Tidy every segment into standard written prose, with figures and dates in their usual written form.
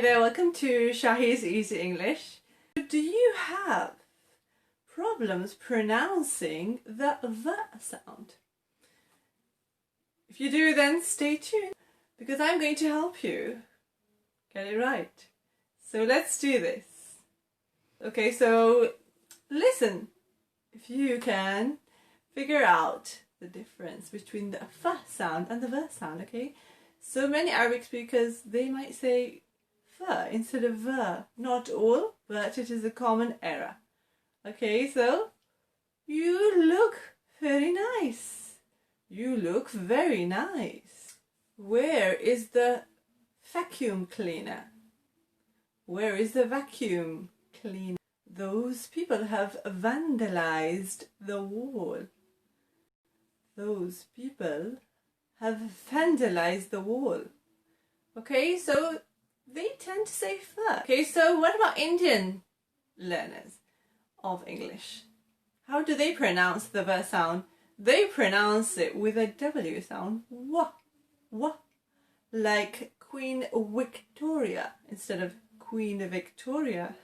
there, welcome to Shahy's Easy English. Do you have problems pronouncing the V sound? If you do, then stay tuned because I'm going to help you get it right. So let's do this. Okay, so listen. If you can figure out the difference between the F sound and the V sound, okay? So many Arabic speakers, they might say F instead of V. Not all, but it is a common error. Okay, so you look very nice. You look very nice. Where is the vacuum cleaner? Where is the vacuum cleaner? Those people have vandalized the wall. Those people have vandalized the wall. Okay, so they tend to say F. Okay, so what about Indian learners of English? How do they pronounce the V sound? They pronounce it with a W sound. Wah, wah. Like Queen Victoria instead of Queen Victoria.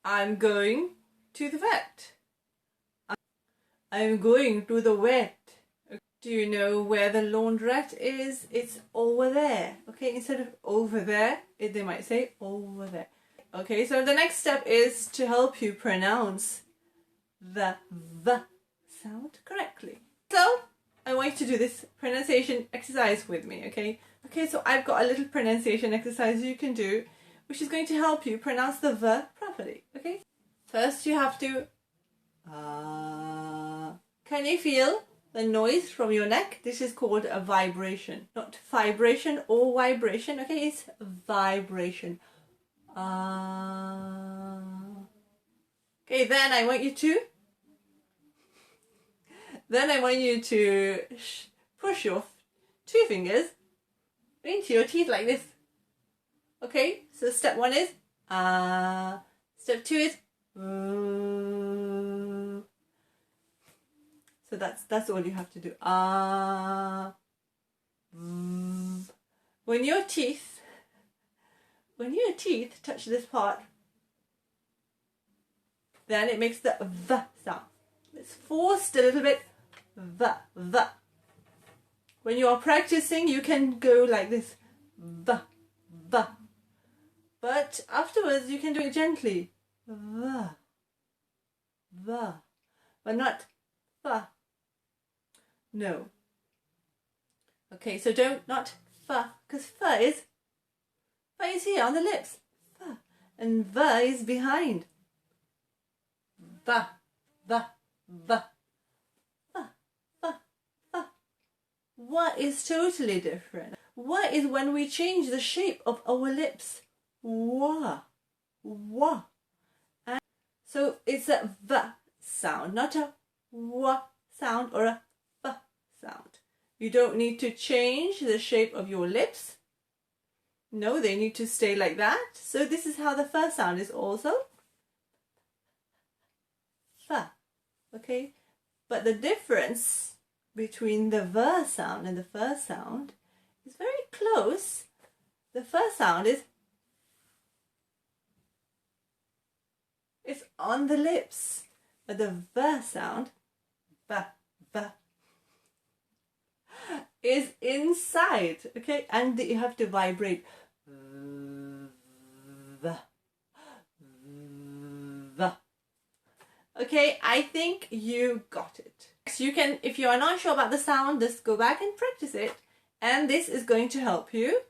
I'm going to the vet. I'm going to the vet. Do you know where the laundrette is? It's over there. Okay, instead of over there, they might say over there. Okay, so the next step is to help you pronounce the V sound correctly. So, I want you to do this pronunciation exercise with me, okay? Okay, so I've got a little pronunciation exercise you can do, which is going to help you pronounce the V properly, okay? First, you have to Can you feel the noise from your neck? This is called a vibration, not vibration or vibration, okay? It's vibration. Okay, then I want you to push your two fingers into your teeth like this. Okay, so step one is step two is so that's all you have to do. When your teeth touch this part, then it makes the V sound. It's forced a little bit. V, V. When you are practicing, you can go like this. V, V. But afterwards, you can do it gently. V, V. But not F. No. Okay, so not F, because F is here on the lips. F. And V is behind. V, V, V. What is totally different? What is when we change the shape of our lips? Wah, wah. And so it's a V sound, not a wah sound or a F sound. You don't need to change the shape of your lips. No, they need to stay like that. So this is how the F sound is also. F. Okay? But the difference between the V sound and the F sound is very close. The F sound is it's on the lips, but the V sound, B, B, is inside, okay? And you have to vibrate. V, V. Okay, I think you got it. You can, if you are not sure about the sound, just go back and practice it. And this is going to help you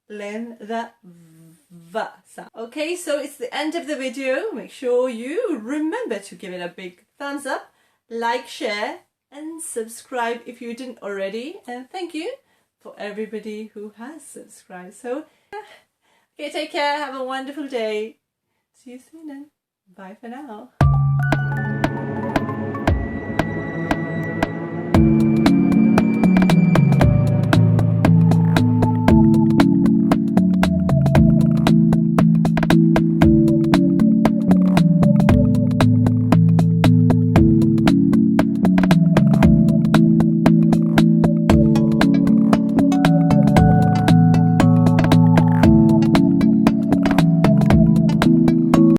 learn the V sound. Okay, so it's the end of the video. Make sure you remember to give it a big thumbs up, like, share, and subscribe if you didn't already. And thank you for everybody who has subscribed. So, okay, take care. Have a wonderful day. See you soon then. Bye for now.